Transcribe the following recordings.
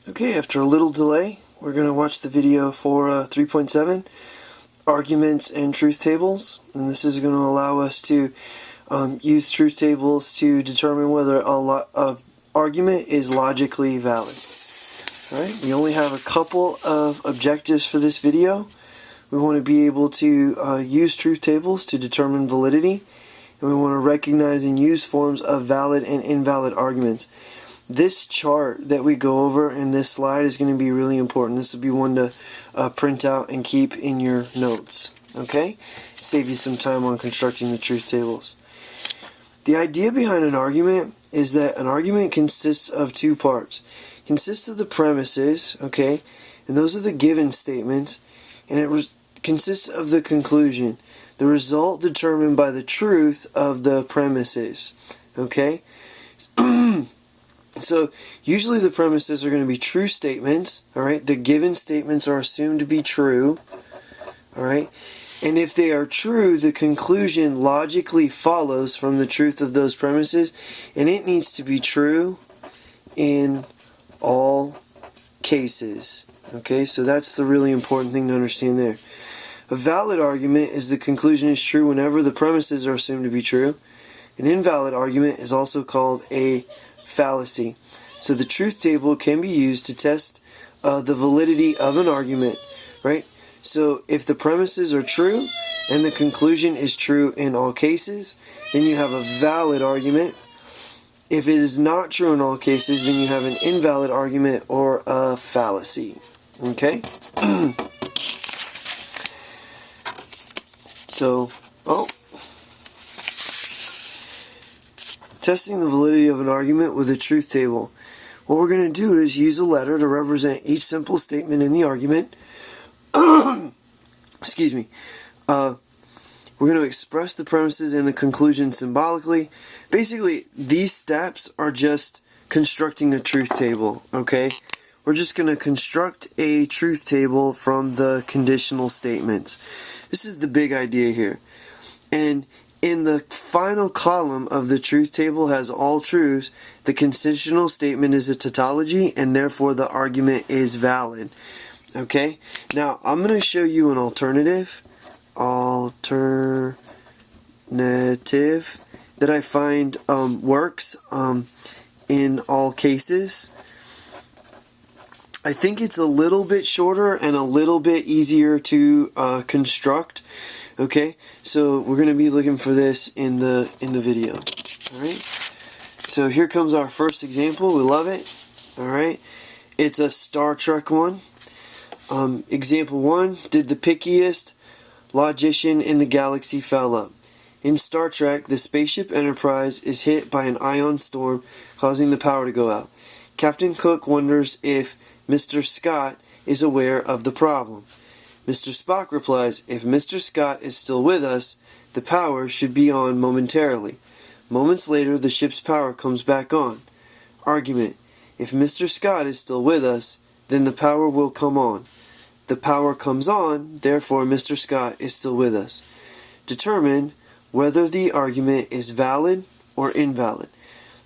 Okay, after a little delay, we're going to watch the video for 3.7, Arguments and Truth Tables. And this is going to allow us to use truth tables to determine whether a argument is logically valid. Alright, we only have a couple of objectives for this video. We want to be able to use truth tables to determine validity, and we want to recognize and use forms of valid and invalid arguments. This chart that we go over in this slide is going to be really important. This will be one to print out and keep in your notes. Okay? Save you some time on constructing the truth tables. The idea behind an argument is that an argument consists of two parts. It consists of the premises, okay, and those are the given statements, and it consists of the conclusion, the result determined by the truth of the premises, okay? So usually the premises are going to be true statements, alright? The given statements are assumed to be true, alright? And if they are true, the conclusion logically follows from the truth of those premises, and it needs to be true in all cases. Okay, so that's the really important thing to understand there. A valid argument is the conclusion is true whenever the premises are assumed to be true. An invalid argument is also called a fallacy. So the truth table can be used to test the validity of an argument, right? So if the premises are true and the conclusion is true in all cases, then you have a valid argument. If it is not true in all cases, then you have an invalid argument or a fallacy. Okay? So, testing the validity of an argument with a truth table. What we're going to do is use a letter to represent each simple statement in the argument. Excuse me. We're going to express the premises and the conclusion symbolically. Basically, these steps are just constructing a truth table, okay? We're just going to construct a truth table from the conditional statements. This is the big idea here. And in the final column of the truth table has all truths. The conditional statement is a tautology, and therefore the argument is valid. Okay? Now, I'm going to show you an alternative that I find works in all cases. I think it's a little bit shorter and a little bit easier to construct. Okay, so we're going to be looking for this in the video. All right. So here comes our first example. We love it. All right. It's a Star Trek one. Example 1: did the pickiest logician in the galaxy foul up? In Star Trek, the spaceship Enterprise is hit by an ion storm, causing the power to go out. Captain Cook wonders if Mr. Scott is aware of the problem. Mr. Spock replies, if Mr. Scott is still with us, the power should be on momentarily. Moments later, the ship's power comes back on. Argument: if Mr. Scott is still with us, then the power will come on. The power comes on, therefore Mr. Scott is still with us. Determine whether the argument is valid or invalid.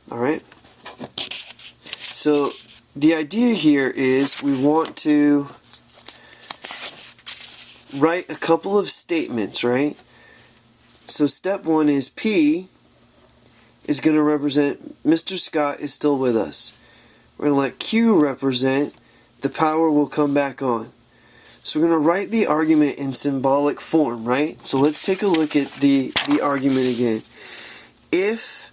Alright? So, the idea here is we want to write a couple of statements, right? So step 1 is P is going to represent Mr. Scott is still with us. We're going to let Q represent the power will come back on. So we're going to write the argument in symbolic form, right? So let's take a look at the argument again. If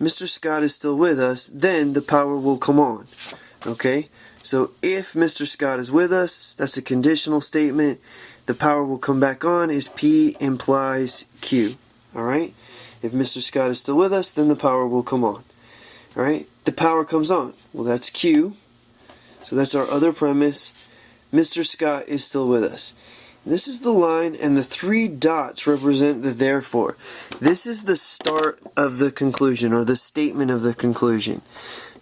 Mr. Scott is still with us, then the power will come on. Okay? So if Mr. Scott is with us, that's a conditional statement. The power will come back on is P implies Q. Alright? If Mr. Scott is still with us, then the power will come on. Alright? The power comes on. Well, that's Q. So that's our other premise. Mr. Scott is still with us. This is the line, and the 3 dots represent the therefore. This is the start of the conclusion, or the statement of the conclusion.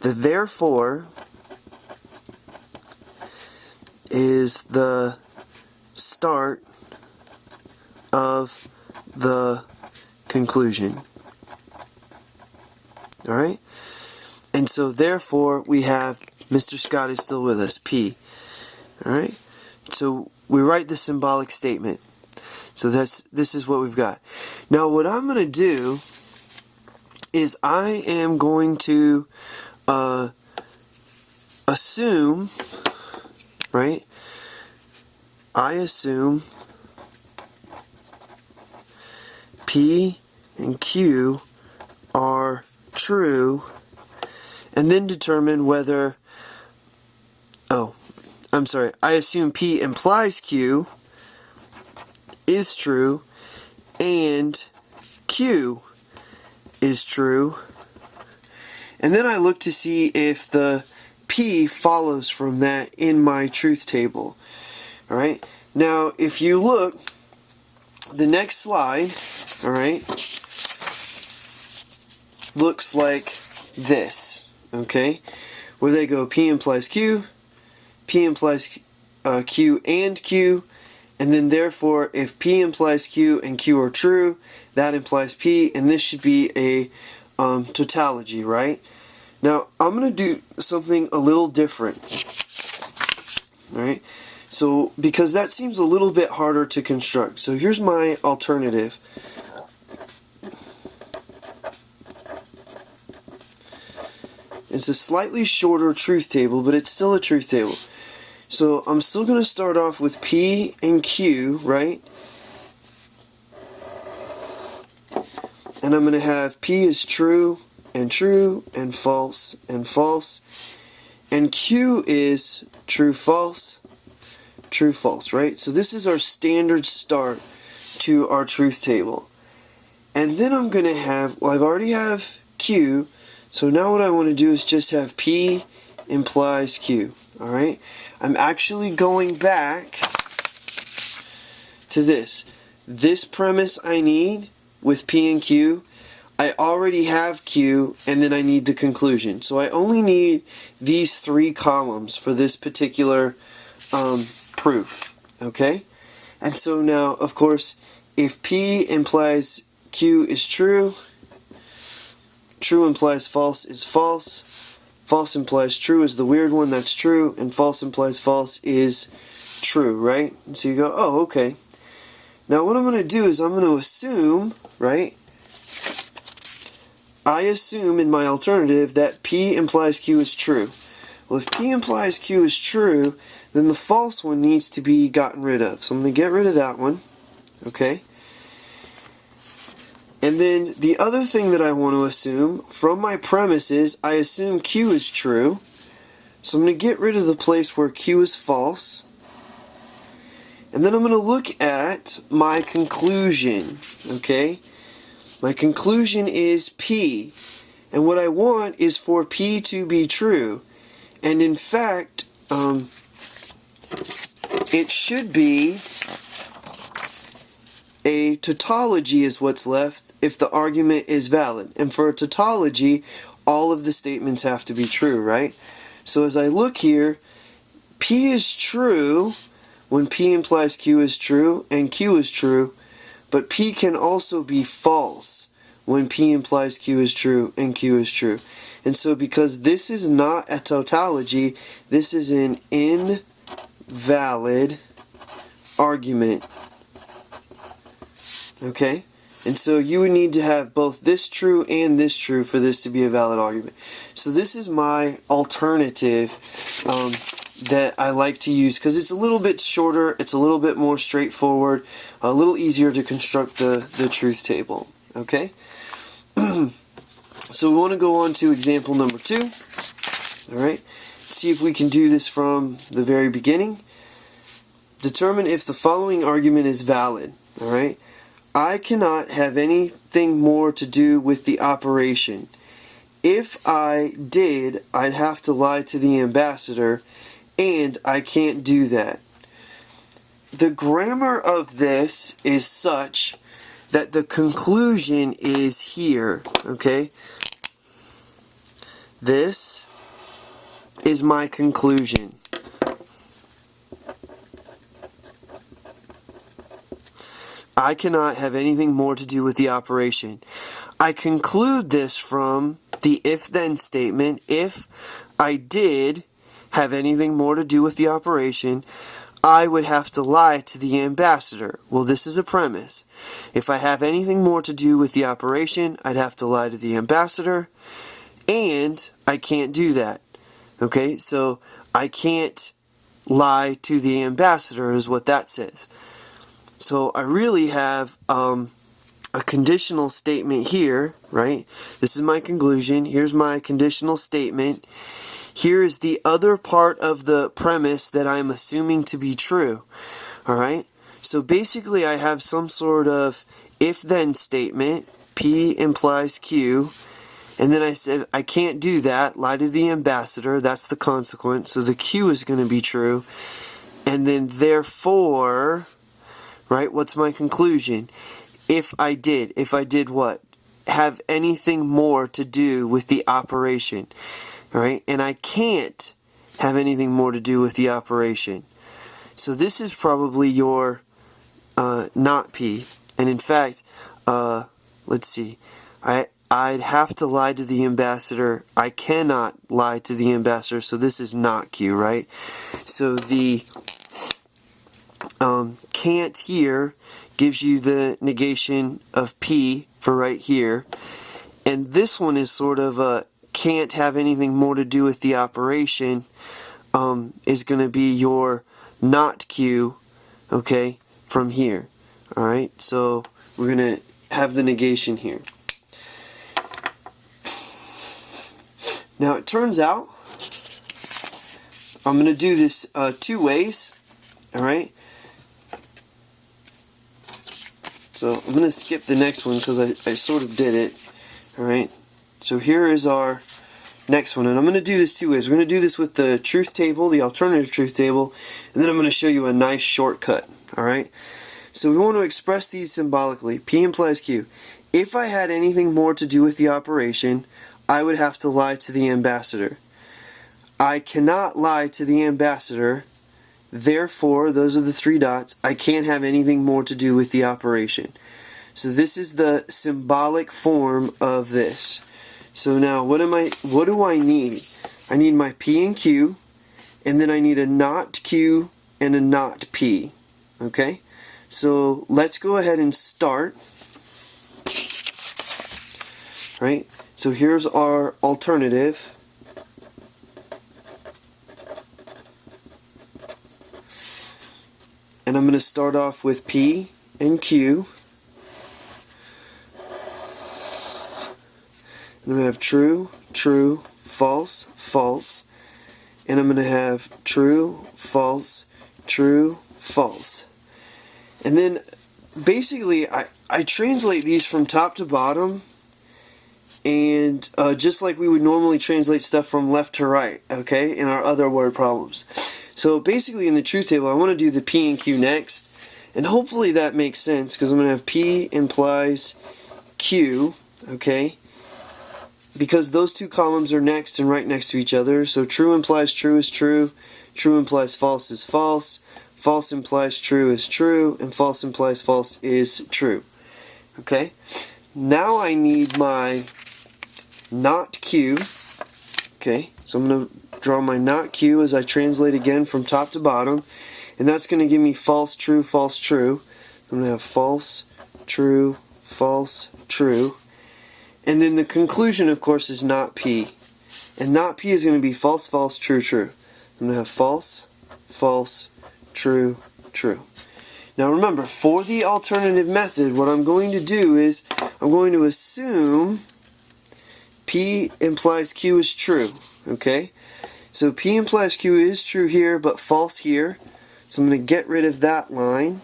The therefore is the start of the conclusion. Alright? And so therefore we have Mr. Scott is still with us, P. Alright? So we write the symbolic statement. So this is what we've got. Now what I'm going to do is I am going to assume, right? I assume P and Q are true, and then determine whether, I assume P implies Q is true, and Q is true, and then I look to see if the P follows from that in my truth table. Alright, now if you look, the next slide, alright, looks like this, okay, where they go P implies Q, P implies Q and Q, and then therefore if P implies Q and Q are true, that implies P, and this should be a tautology, right? Now I'm going to do something a little different, alright, so because that seems a little bit harder to construct. So here's my alternative. It's a slightly shorter truth table, but it's still a truth table. So I'm still going to start off with P and Q, right? And I'm going to have P is true, and false, and false. And Q is true, false, right? So this is our standard start to our truth table. And then I'm going to have, well, I already have Q, so now what I want to do is just have P implies Q, alright? I'm actually going back to this. This premise I need with P and Q, I already have Q, and then I need the conclusion. So I only need these 3 columns for this particular proof, okay? And so now, of course, if P implies Q is true, true implies false is false, false implies true is the weird one, that's true, and false implies false is true, right? And so you go, oh, okay. Now what I'm going to do is I'm going to assume, right? I assume in my alternative that P implies Q is true. Well, if P implies Q is true, then the false one needs to be gotten rid of. So I'm going to get rid of that one, okay? And then the other thing that I want to assume from my premise is I assume Q is true. So I'm going to get rid of the place where Q is false. And then I'm going to look at my conclusion, okay? My conclusion is P. And what I want is for P to be true. And in fact, it should be a tautology is what's left if the argument is valid. And for a tautology, all of the statements have to be true, right? So as I look here, P is true when P implies Q is true and Q is true, but P can also be false when P implies Q is true and Q is true. And so because this is not a tautology, this is an invalid argument. Okay? And so you would need to have both this true and this true for this to be a valid argument. So this is my alternative that I like to use because it's a little bit shorter, it's a little bit more straightforward, a little easier to construct the truth table. Okay? So we want to go on to example number 2. Alright? See if we can do this from the very beginning. Determine if the following argument is valid. Alright? I cannot have anything more to do with the operation. If I did, I'd have to lie to the ambassador, and I can't do that. The grammar of this is such that the conclusion is here, okay? This is my conclusion. I cannot have anything more to do with the operation. I conclude this from the if-then statement. If I did have anything more to do with the operation, I would have to lie to the ambassador. Well, this is a premise. If I have anything more to do with the operation, I'd have to lie to the ambassador, and I can't do that. Okay, so I can't lie to the ambassador is what that says. So I really have a conditional statement here, right? This is my conclusion. Here's my conditional statement. Here is the other part of the premise that I'm assuming to be true. Alright? So basically I have some sort of if-then statement. P implies Q. And then I said I can't do that. Lie to the ambassador. That's the consequence. So the Q is going to be true. And then therefore, right, what's my conclusion? If I did what? Have anything more to do with the operation. Alright, and I can't have anything more to do with the operation. So this is probably your not P. And in fact, let's see. I'd have to lie to the ambassador. I cannot lie to the ambassador, so this is not Q, right? So the can't here gives you the negation of P for right here. And this one is sort of a can't have anything more to do with the operation is going to be your not Q, okay, from here. Alright, so we're going to have the negation here. Now it turns out I'm going to do this two ways. Alright, so I'm going to skip the next one because I sort of did it. Alright, so here is our next one, and I'm going to do this two ways. We're going to do this with the truth table, the alternative truth table, and then I'm going to show you a nice shortcut. Alright, so we want to express these symbolically. P implies Q. If I had anything more to do with the operation, I would have to lie to the ambassador. I cannot lie to the ambassador, therefore, those are the three dots, I can't have anything more to do with the operation. So this is the symbolic form of this. So now what do I need? I need my P and Q, and then I need a not Q and a not P. Okay? So let's go ahead and start. Right? So here's our alternative. And I'm going to start off with P and Q. I'm going to have true, true, false, false. And I'm going to have true, false, true, false. And then basically I translate these from top to bottom, and just like we would normally translate stuff from left to right, okay, in our other word problems. So basically in the truth table I want to do the P and Q next, and hopefully that makes sense because I'm going to have P implies Q, okay, because those two columns are next and right next to each other. So true implies true is true, true implies false is false, false implies true is true, and false implies false is true. Okay? Now I need my not Q. Okay? So I'm going to draw my not Q as I translate again from top to bottom. And that's going to give me false, true, false, true. I'm going to have false, true, false, true. And then the conclusion, of course, is not P. And not P is going to be false, false, true, true. I'm going to have false, false, true, true. Now remember, for the alternative method, what I'm going to do is I'm going to assume P implies Q is true. Okay? So P implies Q is true here, but false here. So I'm going to get rid of that line.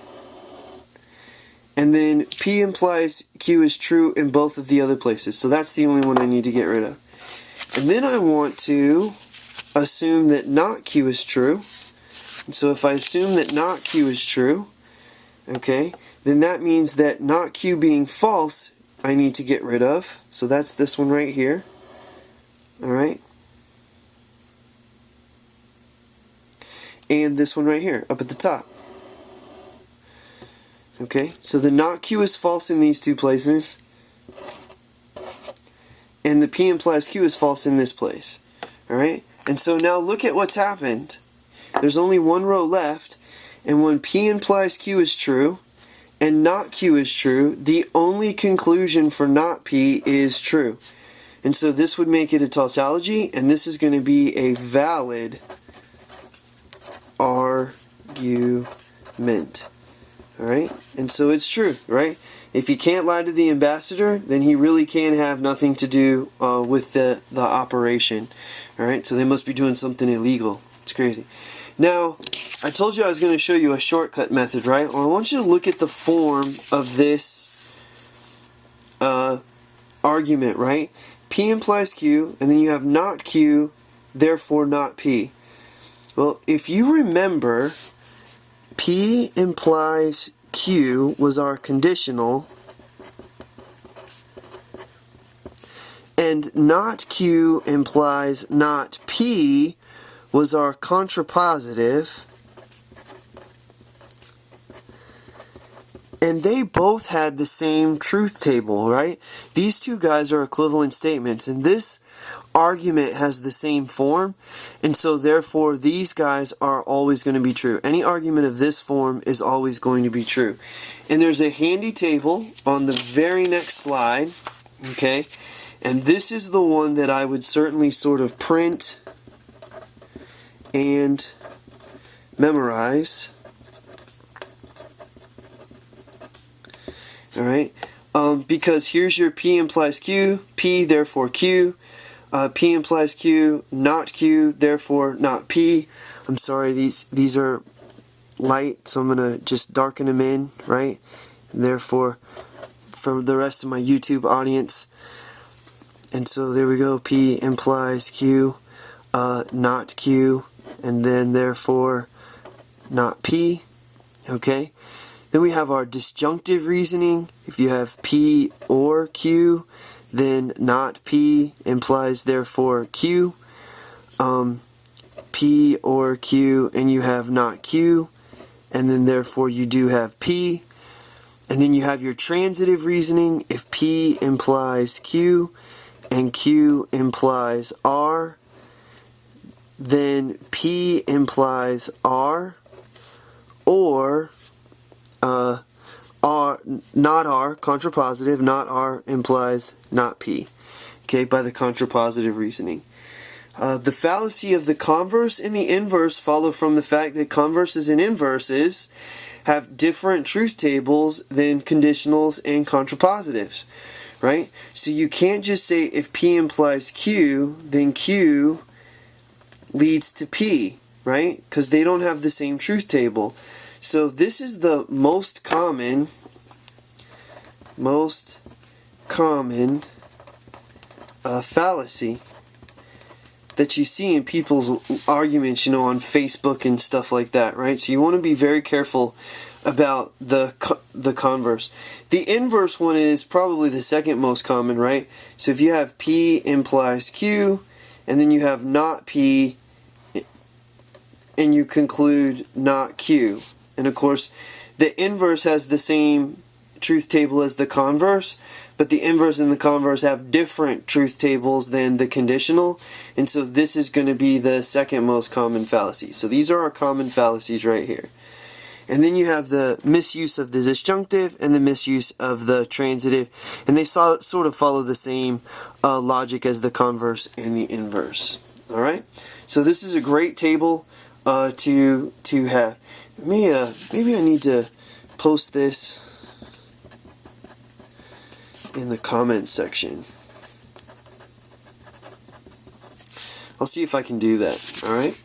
And then P implies Q is true in both of the other places. So that's the only one I need to get rid of. And then I want to assume that not Q is true. And so if I assume that not Q is true, okay, then that means that not Q being false, I need to get rid of. So that's this one right here. Alright. And this one right here, up at the top. Okay, so the not Q is false in these two places. and the P implies Q is false in this place. Alright? And so now look at what's happened. There's only one row left, and when P implies Q is true, and not Q is true, the only conclusion for not P is true. And so this would make it a tautology, and this is going to be a valid argument. Alright? And so it's true, right? If he can't lie to the ambassador, then he really can have nothing to do with the operation. Alright? So they must be doing something illegal. It's crazy. Now, I told you I was going to show you a shortcut method, right? Well, I want you to look at the form of this argument, right? P implies Q, and then you have not Q, therefore not P. Well, if you remember, P implies Q was our conditional, and not Q implies not P was our contrapositive, and they both had the same truth table, right? These two guys are equivalent statements, and this argument has the same form, and so therefore these guys are always going to be true. Any argument of this form is always going to be true. And there's a handy table on the very next slide, okay? And this is the one that I would certainly sort of print and memorize. Alright? Because here's your P implies Q, P therefore Q, P implies Q, not Q, therefore not P. I'm sorry, these are light, so I'm going to just darken them in, right? And therefore, for the rest of my YouTube audience. And so there we go, P implies Q, not Q, and then therefore not P, okay? Then we have our disjunctive reasoning. If you have P or Q, then not P implies therefore Q. P or Q, and you have not Q, and then therefore you do have P. And then you have your transitive reasoning. If P implies Q and Q implies R, then P implies R, or R, not R, contrapositive, not R implies not P, okay, by the contrapositive reasoning. The fallacy of the converse and the inverse follow from the fact that converses and inverses have different truth tables than conditionals and contrapositives, right? So you can't just say if P implies Q, then Q leads to P, right? Because they don't have the same truth table. So this is the most common fallacy that you see in people's arguments, on Facebook and stuff like that, right? So you want to be very careful about the converse. The inverse one is probably the second most common, right? So if you have P implies Q, and then you have not P, and you conclude not Q. And of course, the inverse has the same truth table as the converse, but the inverse and the converse have different truth tables than the conditional, and so this is going to be the second most common fallacy. So these are our common fallacies right here. And then you have the misuse of the disjunctive and the misuse of the transitive, and they sort of follow the same logic as the converse and the inverse. Alright? So this is a great table to have. Maybe I need to post this in the comments section. I'll see if I can do that. Alright?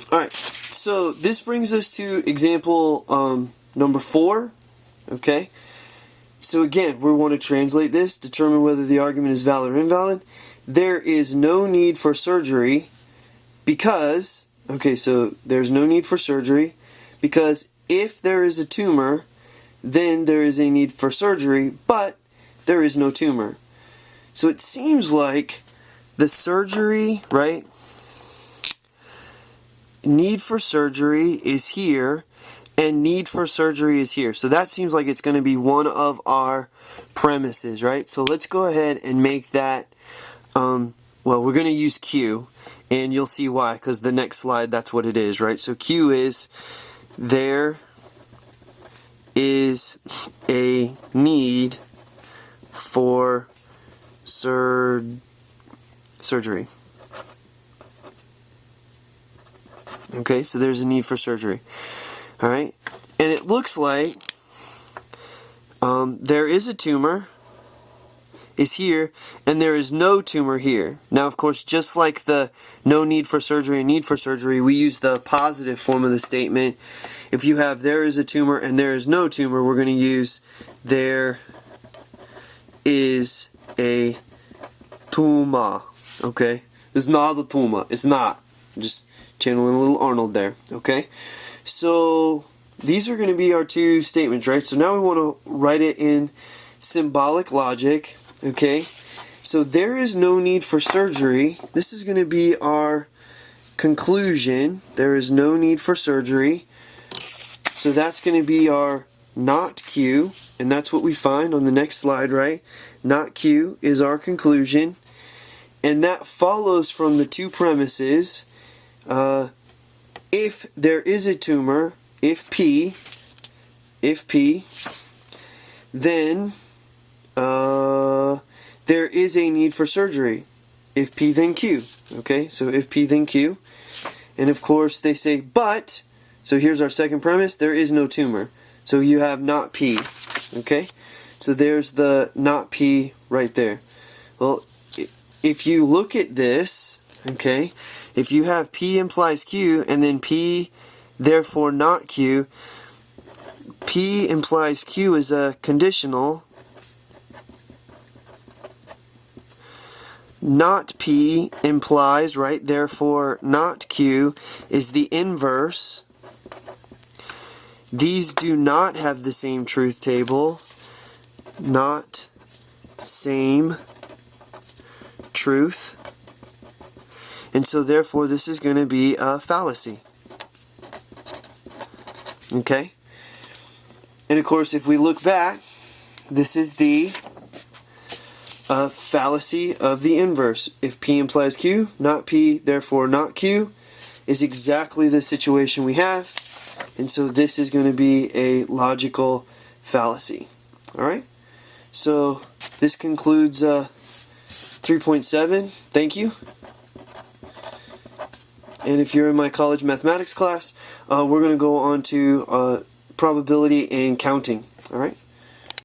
Alright, so this brings us to example number 4. Okay? So again, we want to translate this, determine whether the argument is valid or invalid. There is no need for surgery because, okay, so there's no need for surgery because if there is a tumor, then there is a need for surgery, but there is no tumor. So it seems like the surgery, right? Need for surgery is here, and need for surgery is here. So that seems like it's going to be one of our premises, right? So let's go ahead and make that, well, we're going to use Q, and you'll see why, because the next slide, that's what it is, right? So Q is, there is a need for surgery. Okay, so there's a need for surgery. Alright, and it looks like there is a tumor is here, and there is no tumor here. Now, of course, just like the no need for surgery and need for surgery, we use the positive form of the statement. If you have there is a tumor and there is no tumor, we're going to use there is a tumor. Okay? It's not a tumor. It's not. Just channeling a little Arnold there. Okay? So these are going to be our two statements, right? So now we want to write it in symbolic logic. Okay? So there is no need for surgery. This is going to be our conclusion. There is no need for surgery. So that's going to be our not Q, and that's what we find on the next slide, right? Not Q is our conclusion, and that follows from the two premises. If there is a tumor, if P, then there is a need for surgery. If P, then Q. Okay, so if P, then Q. And of course they say, but, so here's our second premise, there is no tumor. So you have not P. Okay, so there's the not P right there. Well, if you look at this, okay, if you have P implies Q and then P therefore not Q, P implies Q is a conditional. Not P implies, right, therefore not Q is the inverse. These do not have the same truth table. Not same truth. And so therefore this is going to be a fallacy. Okay? And of course if we look back, this is the fallacy of the inverse. If P implies Q, not P, therefore not Q, is exactly the situation we have. And so this is going to be a logical fallacy. Alright? So this concludes 3.7. Thank you. And if you're in my college mathematics class, we're going to go on to probability and counting. Alright?